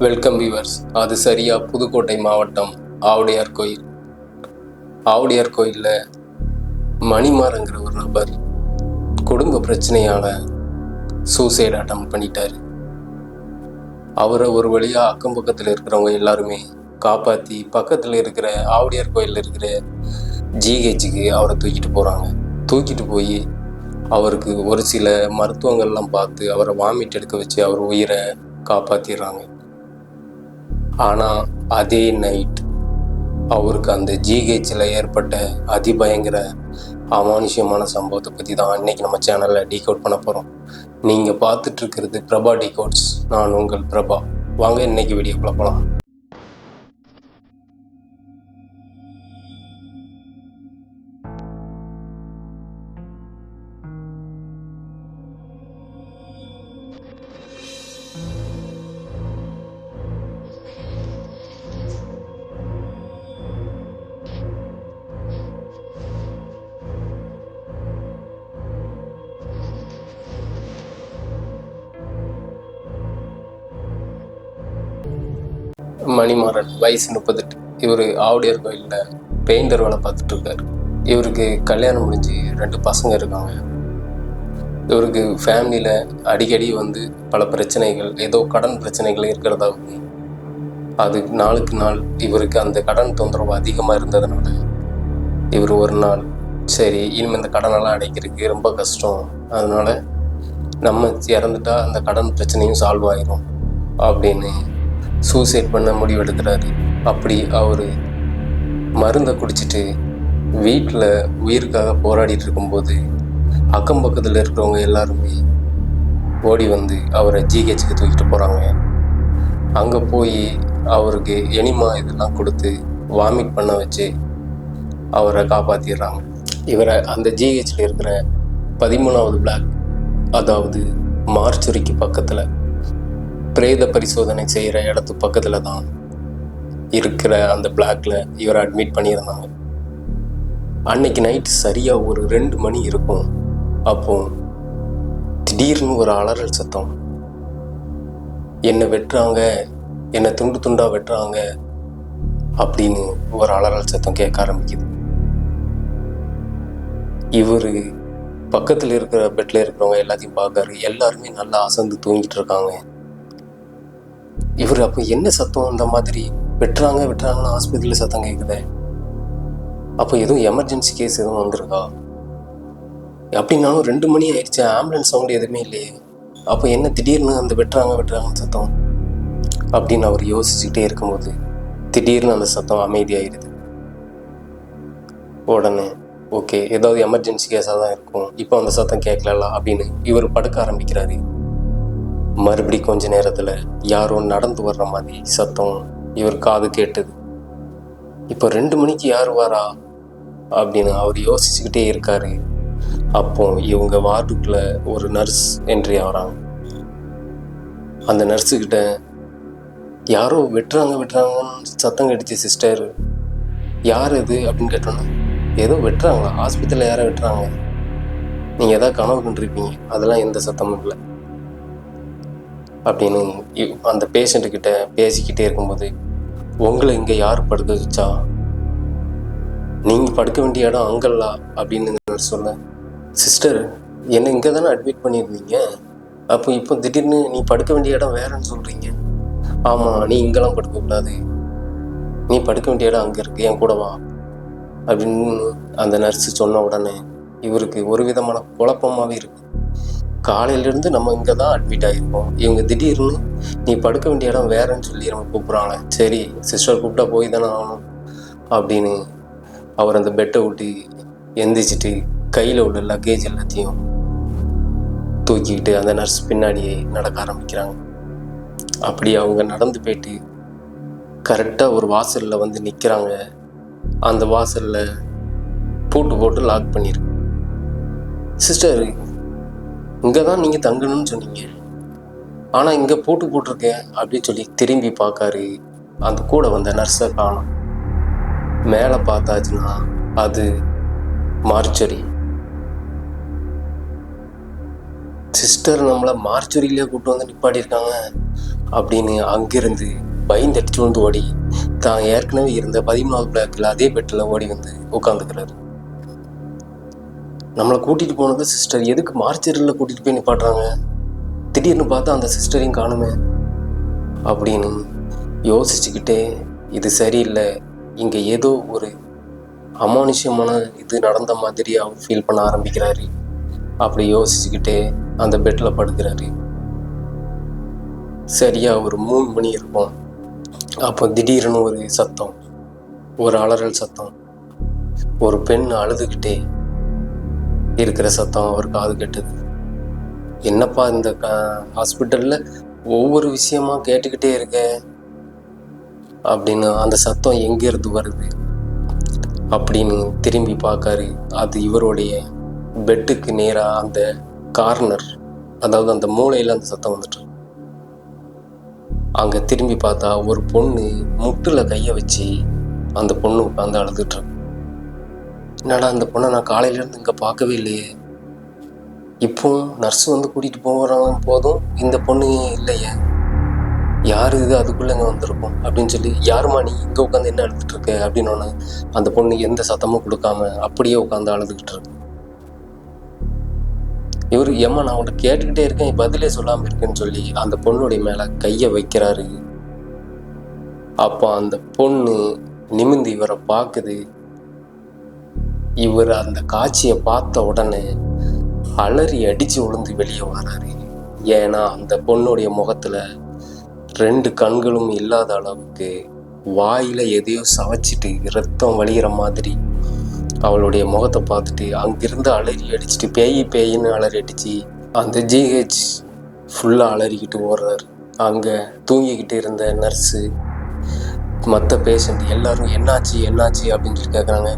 Welcome viewers. அது சரியா புதுக்கோட்டை மாவட்டம் ஆவுடையார் கோயில். ஆவுடையார் கோயிலில் மணிமாறங்கிற ஒரு நபர் குடும்ப பிரச்சனையால் சூசைட் அட்டம் பண்ணிட்டார். அவரை ஒரு வழியாக அக்கம் பக்கத்தில் இருக்கிறவங்க எல்லாருமே காப்பாற்றி பக்கத்தில் இருக்கிற ஆவுடையார் கோயிலில் இருக்கிற ஜிஹெச்சுக்கு அவரை தூக்கிட்டு போகிறாங்க. தூக்கிட்டு போய் அவருக்கு ஒரு சில மருத்துவங்கள்லாம் பார்த்து அவரை வாமிட் எடுக்க வச்சு அவர் உயிரை காப்பாற்றிடுறாங்க. ஆனால் அதே நைட் அவருக்கு அந்த ஜிஹெச்சில் ஏற்பட்ட அதிபயங்கர அமானுஷ்யமான சம்பவத்தை பற்றி தான் இன்றைக்கி நம்ம சேனலில் டீகோட் பண்ண போகிறோம். நீங்கள் பார்த்துட்ருக்கிறது பிரபா டீகோட்ஸ். நான் உங்கள் பிரபா. வாங்க இன்றைக்கி வீடியோக்குள்ள போகலாம். மணிமாறன் வயசு 38. இவர் ஆவுடையார் கோயிலில் பெயிண்டர் வேலை பார்த்துட்ருக்கார். இவருக்கு கல்யாணம் முடிஞ்சு 2 பசங்க இருக்காங்க. இவருக்கு ஃபேமிலியில் அடிக்கடி பல பிரச்சனைகள், ஏதோ கடன் பிரச்சனைகள் இருக்கிறதாகவும், அது நாளுக்கு நாள் இவருக்கு அந்த கடன் தொந்தரவு அதிகமாக இருந்ததுனால இவர் ஒரு நாள் சரி இனிமேல் இந்த கடனெல்லாம் அடைக்கிறதுக்கு ரொம்ப கஷ்டம், அதனால் நம்ம இறந்துட்டா அந்த கடன் பிரச்சனையும் சால்வ் ஆயிரும் அப்படின்னு சூசைட் பண்ண முடிவெடுக்கிறாரு. அப்படி அவர் மருந்தை குடிச்சிட்டு வீட்டில் உயிருக்காக போராடிட்டு இருக்கும்போது அக்கம் பக்கத்தில் இருக்கிறவங்க எல்லாருமே ஓடி அவரை ஜிஹெச்சுக்கு தூக்கிட்டு போகிறாங்க. அங்கே போய் அவருக்கு எனிமா இதெல்லாம் கொடுத்து வாமிட் பண்ண வச்சு அவரை காப்பாற்றிடுறாங்க. இவரை அந்த ஜிஹெச்சில் இருக்கிற 13வது பிளாக், அதாவது மார்ச்சுரிக்கு பக்கத்தில் பிரேத பரிசோதனை செய்கிற இடத்து பக்கத்தில் தான் இருக்கிற அந்த பிளாக்ல இவரை அட்மிட் பண்ணியிருந்தாங்க. அன்னைக்கு நைட் சரியாக ஒரு 2 மணி இருக்கும். அப்போ திடீர்னு ஒரு அலறல் சத்தம், என்னை வெட்டுறாங்க, என்னை துண்டு துண்டாக வெட்டுறாங்க அப்படின்னு ஒரு அலறல் சத்தம் கேட்க ஆரம்பிக்குது. இவர் பக்கத்தில் இருக்கிற பெட்டில் இருக்கிறவங்க எல்லாத்தையும் பார்க்காரு. எல்லாருமே நல்லா அசந்து தூங்கிட்டு இருக்காங்க. இவர் அப்போ என்ன சத்தம், இந்த மாதிரி வெட்டுறாங்கன்னு ஆஸ்பத்திரியில் சத்தம் கேட்குது, அப்போ எதுவும் எமர்ஜென்சி கேஸ் எதுவும் வந்திருக்கா அப்படின்னாலும் 2 மணி ஆயிடுச்சு, ஆம்புலன்ஸ் சவுண்டு எதுவுமே இல்லையே, அப்போ என்ன திடீர்னு அந்த வெட்டுறாங்கன்னு சத்தம் அப்படின்னு அவர் யோசிச்சுக்கிட்டே இருக்கும்போது திடீர்னு அந்த சத்தம் அமைதியாகிடுது. உடனே ஓகே, ஏதாவது எமர்ஜென்சி கேஸாக தான் இருக்கும், இப்போ அந்த சத்தம் கேட்கல அப்படின்னு இவர் படுக்க ஆரம்பிக்கிறாரு. மறுபடி கொஞ்ச நேரத்தில் யாரோ நடந்து வர்ற மாதிரி சத்தம் இவர் காது கேட்டது. இப்போ 2 மணிக்கு யார் வரா அப்படின்னு அவர் யோசிச்சுக்கிட்டே இருக்காரு. அப்போ இவங்க வார்டுக்குள்ள ஒரு நர்ஸ் என்ட்ரி ஆகிறாங்க. அந்த நர்ஸுக்கிட்ட யாரோ வெட்டுறாங்கன்னு சத்தம் கேட்டுச்சு சிஸ்டர், யார் இது அப்படின்னு கேட்டோன்னா, ஏதோ வெட்டுறாங்களா, ஆஸ்பத்திரியில் யாரோ வெட்டுறாங்க, நீங்கள் எதாவது கனவு கண்டிருப்பீங்க, அதெல்லாம் எந்த சத்தமும் இல்லை அப்படின்னு அந்த பேஷண்ட்டுக்கிட்ட பேசிக்கிட்டே இருக்கும்போது, உங்களை இங்கே யார் படுக்க வச்சா, நீங்கள் படுக்க வேண்டிய இடம் அங்கல்லா அப்படின்னு சொல்ல, சிஸ்டர் என்னை இங்கே தானே அட்மிட் பண்ணியிருந்தீங்க, அப்போ இப்போ திடீர்னு நீ படுக்க வேண்டிய இடம் வேறன்னு சொல்கிறீங்க. ஆமாம், நீ இங்கெல்லாம் படுக்கக்கூடாது, நீ படுக்க வேண்டிய இடம் அங்கே இருக்குது, என் கூட வா அப்படின்னு அந்த நர்ஸு சொன்ன உடனே இவருக்கு ஒரு விதமான குழப்பமாகவே இருக்குது. காலையிலேருந்து நம்ம இங்கே தான் அட்மிட் ஆகிருக்கோம், இவங்க திடீர்னு நீ படுக்க வேண்டிய இடம் வேறன்னு சொல்லி நம்ம கூப்பிட்றாங்க. சரி சிஸ்டர் கூப்பிட்டா போய் தானே ஆகணும் அப்படின்னு அவர் அந்த பெட்டை விட்டு எந்திரிச்சிட்டு கையில் உள்ள லக்கேஜ் எல்லாத்தையும் தூக்கிக்கிட்டு அந்த நர்ஸ் பின்னாடியே நடக்க ஆரம்பிக்கிறாங்க. அப்படி அவங்க நடந்து போயிட்டு கரெக்டாக ஒரு வாசலில் நிற்கிறாங்க. அந்த வாசலில் பூட்டு போட்டு லாக் பண்ணியிருக்கு. சிஸ்டர் இங்கே தான் நீங்கள் தங்கணும்னு சொன்னீங்க, ஆனால் இங்கே பூட்டு போட்டிருக்கேன் அப்படின்னு சொல்லி திரும்பி பார்க்காரு. அந்த கூட வந்த நர்ஸை காணோம். மேலே பார்த்தாச்சுன்னா அது மார்ச்சுரி. சிஸ்டர் நம்மளை மார்ச்சுரியிலே கூப்பிட்டு நிப்பாட்டியிருக்காங்க, அப்படின்னு அங்கிருந்து பயந்தடிச்சு வந்து ஓடி தான் ஏற்கனவே இருந்த 13வது பிளாக்ல அதே பெட்டில் ஓடி வந்து உட்காந்துக்கிறாரு. நம்மளை கூட்டிட்டு போனது சிஸ்டர், எதுக்கு மார்ச்சரியில் கூட்டிட்டு போய் நிப்பாட்டுறாங்க? திடீர்னு பார்த்தா அந்த சிஸ்டரையும் காணுமே அப்படின்னு யோசிச்சுக்கிட்டே, இது சரியில்லை, இங்கே ஏதோ ஒரு அமானுஷ்யமான இது நடந்த மாதிரி அவர் ஃபீல் பண்ண ஆரம்பிக்கிறாரு. அப்படி யோசிச்சுக்கிட்டே அந்த பெட்டில் படுக்கிறாரு. சரியா ஒரு 3 மணி இருக்கும். அப்போ திடீர்னு ஒரு சத்தம், ஒரு அலறல் சத்தம், ஒரு பெண் அழுதுகிட்டே இருக்கிற சத்தம் அவர் காது கேட்டது. என்னப்பா இந்த ஹாஸ்பிட்டலில் ஒவ்வொரு விஷயமா கேட்டுக்கிட்டே இருக்க அப்படின்னு, அந்த சத்தம் எங்கேருந்து வருது அப்படின்னு திரும்பி பார்க்காரு. அது இவருடைய பெட்டுக்கு நேராக அந்த கார்னர், அதாவது அந்த மூலையில் அந்த சத்தம் வந்துட்டு. அங்கே திரும்பி பார்த்தா ஒரு பொண்ணு முட்டில் கையை வச்சு அந்த பொண்ணு உட்காந்து அழுதுட்டு. என்னடா அந்த பொண்ணை நான் காலையிலேருந்து இங்கே பார்க்கவே இல்லையே, இப்போ நர்ஸு வந்து கூட்டிகிட்டு போகிறாங்க போதும் இந்த பொண்ணு இல்லையே, யார் இது அதுக்குள்ளே இங்கே வந்திருக்கும் அப்படின்னு சொல்லி, யாருமா நீ இங்கே உட்காந்து என்ன அழுதுட்டு இருக்க அப்படின்னு அந்த பொண்ணு எந்த சத்தமும் கொடுக்காம அப்படியே உட்காந்து அழுதுகிட்டு இருக்கு. இவர் ஏம்மா நான் உன்கிட்ட கேட்டுக்கிட்டே இருக்கேன், பதிலே சொல்லாமல் இருக்கேன்னு சொல்லி அந்த பொண்ணுடைய மேலே கையை வைக்கிறாரு. அப்போ அந்த பொண்ணு நிமிந்து இவரை பார்க்குது. இவர் அந்த காட்சியை பார்த்த உடனே அலறி அடித்து விழுந்து வெளியே வராரு. ஏன்னா அந்த பொண்ணுடைய முகத்தில் 2 கண்களும் இல்லாத அளவுக்கு வாயில் எதையோ சவைச்சிட்டு ரத்தம் வலிகிற மாதிரி அவளுடைய முகத்தை பார்த்துட்டு அங்கிருந்து அலறி அடிச்சுட்டு பேயின்னு அலறி அடித்து அந்த ஜிஹெச் ஃபுல்லாக அலறிக்கிட்டு ஓடுறாரு. அங்கே தூங்கிக்கிட்டு இருந்த நர்ஸு, மற்ற பேஷண்ட் எல்லாரும் என்னாச்சு அப்படின்னு சொல்லி கேட்குறாங்க.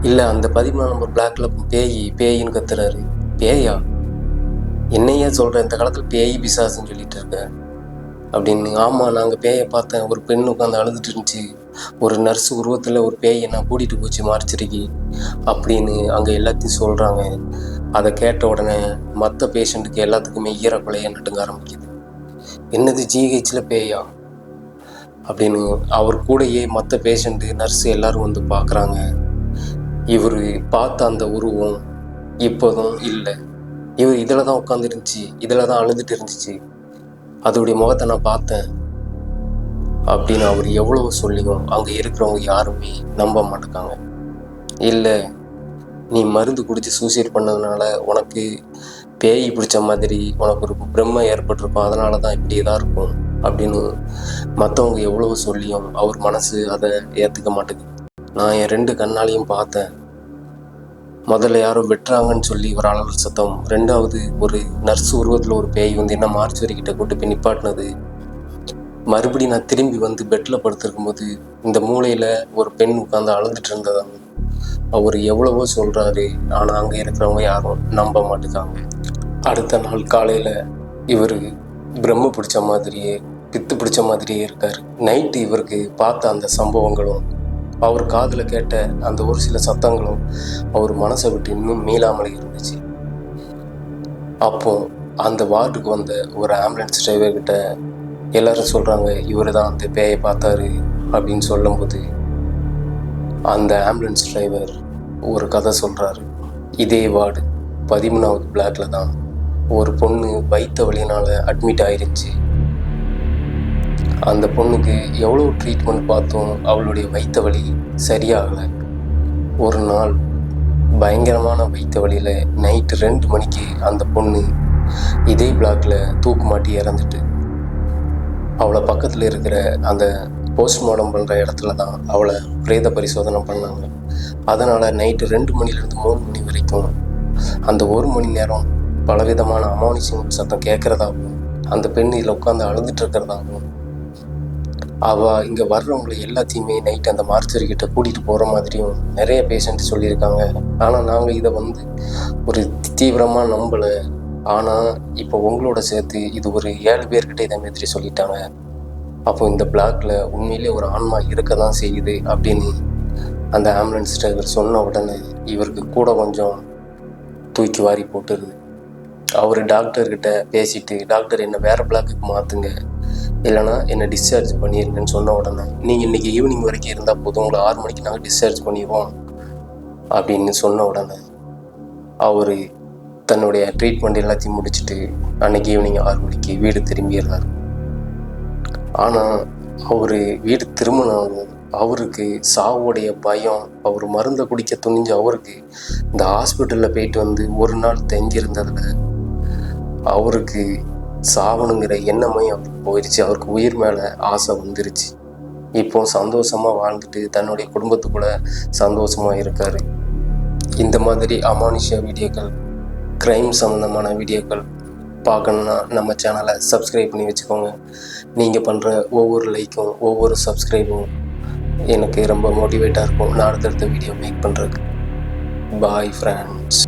இல்லை அந்த 13 நம்பர் பிளாக்ல பேயின்னு கத்துறாரு. பேயா? என்னையா சொல்கிற, இந்த காலத்தில் பேய் பிசாசுன்னு சொல்லிட்டு இருக்க அப்படின்னு. ஆமாம், நாங்கள் பேயை பார்த்தேன், ஒரு பெண் உட்காந்து அழுதுட்டு இருந்துச்சு, ஒரு நர்ஸ் உருவத்தில் ஒரு பேயை நான் கூட்டிகிட்டு போச்சு மார்ச்சரிக்கு அப்படின்னு அங்கே எல்லாத்தையும் சொல்கிறாங்க. அதை கேட்ட உடனே மற்ற பேஷண்ட்டுக்கு எல்லாத்துக்குமே ஈரக்குலையை நட்டுங்க ஆரம்பிக்குது. என்னது ஜிஹெச்சில் பேயா அப்படின்னு அவர் கூடயே மற்ற பேஷண்ட்டு நர்ஸு எல்லோரும் வந்து பார்க்குறாங்க. இவர் பார்த்த அந்த உருவம் இப்போதும் இல்லை, இவர் இதில் தான் உட்காந்துருந்துச்சு, இதில் தான் அழுதுட்டு இருந்துச்சு, அதோடைய முகத்தை நான் பார்த்தேன் அப்படின்னு அவர் எவ்வளவு சொல்லியும் அங்கே இருக்கிறவங்க யாருமே நம்ப மாட்டேங்காங்க. இல்லை, நீ மருந்து குடித்து சூசைட் பண்ணதுனால உனக்கு பேய் பிடிச்ச மாதிரி உனக்கு ஒரு பிரம்மை ஏற்பட்டிருக்கும், அதனால தான் இப்படி தான் இருக்கும் அப்படின்னு மற்றவங்க எவ்வளவு சொல்லியும் அவர் மனசு அதை ஏற்றுக்க மாட்டேங்குது. நான் என் 2 கண்ணாலையும் பார்த்தேன். முதல்ல யாரோ வெட்டுறாங்கன்னு சொல்லி ஒரு அலறல் சத்தம், 2வது ஒரு நர்ஸ் உருவத்தில் ஒரு பேய் வந்து என்ன மார்ச்சுவரிக்கிட்ட கூட்டு போய் நிப்பாட்டினது, மறுபடியும் நான் திரும்பி வந்து பெட்டில் படுத்திருக்கும் போது இந்த மூலையில் ஒரு பெண் உட்காந்து அழுதுட்டு இருந்ததாங்க. அவர் எவ்வளவோ சொல்கிறாரு, ஆனால் அங்கே இருக்கிறவங்க யாரும் நம்ப மாட்டேங்காங்க. அடுத்த நாள் காலையில் இவர் பிரம்ம பிடிச்ச மாதிரியே பித்து பிடிச்ச மாதிரியே இருக்கார். நைட்டு இவருக்கு பார்த்த அந்த சம்பவங்களும் அவர் காதில் கேட்ட அந்த ஒரு சில சத்தங்களும் அவர் மனசை விட்டு இன்னும் மீளாமலே இருந்துச்சு. அப்போ அந்த வார்டுக்கு வந்த ஒரு ஆம்புலன்ஸ் டிரைவர்கிட்ட எல்லாரும் சொல்கிறாங்க, இவர் தான் அந்த பேயை பார்த்தாரு அப்படின்னு சொல்லும்போது அந்த ஆம்புலன்ஸ் டிரைவர் ஒரு கதை சொல்கிறாரு. இதே வார்டு 13வது பிளாக்ல தான் ஒரு பொண்ணு வயிற்று வலியினால் அட்மிட் ஆயிருந்துச்சு. அந்த பொண்ணுக்கு எவ்வளோ ட்ரீட்மெண்ட் பார்த்தோம், அவளுடைய வயிற்று வலி சரியாகலை. ஒரு நாள் பயங்கரமான வயிற்று வலியில் நைட்டு 2 மணிக்கு அந்த பொண்ணு இதே பிளாக்ல தூக்கு மாட்டி இறந்துட்டு, அவளை பக்கத்தில் இருக்கிற அந்த போஸ்ட்மார்ட்டம் பண்ணுற இடத்துல தான் அவளை பிரேத பரிசோதனை பண்ணாங்க. அதனால் நைட்டு 2 மணிலேருந்து 3 மணி வரைக்கும் அந்த 1 மணி நேரம் பலவிதமான அமானுஷ்யம் சத்தம் கேட்குறதாகவும் அந்த பெண் இதில் உட்காந்து அழுதுட்டு இருக்கிறதாகவும் அவள் இங்கே வர்றவங்களை எல்லாத்தையுமே நைட்டு அந்த மார்ச்சரிக்கிட்ட கூட்டிகிட்டு போகிற மாதிரியும் நிறைய பேஷண்ட் சொல்லியிருக்காங்க. ஆனால் நாங்கள் இதை வந்து ஒரு தீவிரமாக நம்பலை. ஆனால் இப்போ உங்களோட சேர்த்து இது ஒரு 7 பேர்கிட்ட இதை மாதிரி சொல்லிட்டாங்க. அப்போ இந்த பிளாக்ல உண்மையிலே ஒரு ஆன்மா இருக்க தான் செய்யுது அப்படின்னு அந்த ஆம்புலன்ஸ் டிரைவர் சொன்ன உடனே இவருக்கு கூட கொஞ்சம் தூக்கி வாரி போட்டுருது. அவர் டாக்டர்கிட்ட பேசிட்டு, டாக்டர் என்ன வேறு பிளாக்குக்கு மாற்றுங்க, இல்லைனா என்னை டிஸ்சார்ஜ் பண்ணிடுங்கன்னு சொன்ன உடனே, நீங்கள் இன்றைக்கி ஈவினிங் வரைக்கும் இருந்தால் போதும், உங்களை 6 மணிக்கு நாங்கள் டிஸ்சார்ஜ் பண்ணிடுவோம் அப்படின்னு சொன்ன உடனே அவர் தன்னுடைய ட்ரீட்மெண்ட் எல்லாத்தையும் முடிச்சுட்டு அன்றைக்கி ஈவினிங் 6 மணிக்கு வீடு திரும்பிடுறாரு. ஆனால் அவர் வீடு திரும்பினாலும் அவருக்கு சாவுடைய பயம், அவர் மருந்தை குடிக்க துணிஞ்ச அவருக்கு இந்த ஹாஸ்பிட்டலில் போயிட்டு வந்து ஒரு நாள் தங்கியிருந்ததில் அவருக்கு சாவணுங்கிற எண்ணமே அவருக்கு போயிடுச்சு. அவருக்கு உயிர் மேலே ஆசை வந்துருச்சு. இப்போ சந்தோஷமாக வாழ்ந்துட்டு தன்னுடைய குடும்பத்துக்குள்ள சந்தோஷமாக இருக்கார். இந்த மாதிரி அமானுஷ வீடியோக்கள், க்ரைம் சம்மந்தமான வீடியோக்கள் பார்க்கணுன்னா நம்ம சேனலை சப்ஸ்கிரைப் பண்ணி வச்சுக்கோங்க. நீங்கள் பண்ணுற ஒவ்வொரு லைக்கும் ஒவ்வொரு சப்ஸ்கிரைபும் எனக்கு ரொம்ப மோட்டிவேட்டாக இருக்கும் நான் அடுத்தடுத்த வீடியோ மேக் பண்ணுறதுக்கு. Bye friends.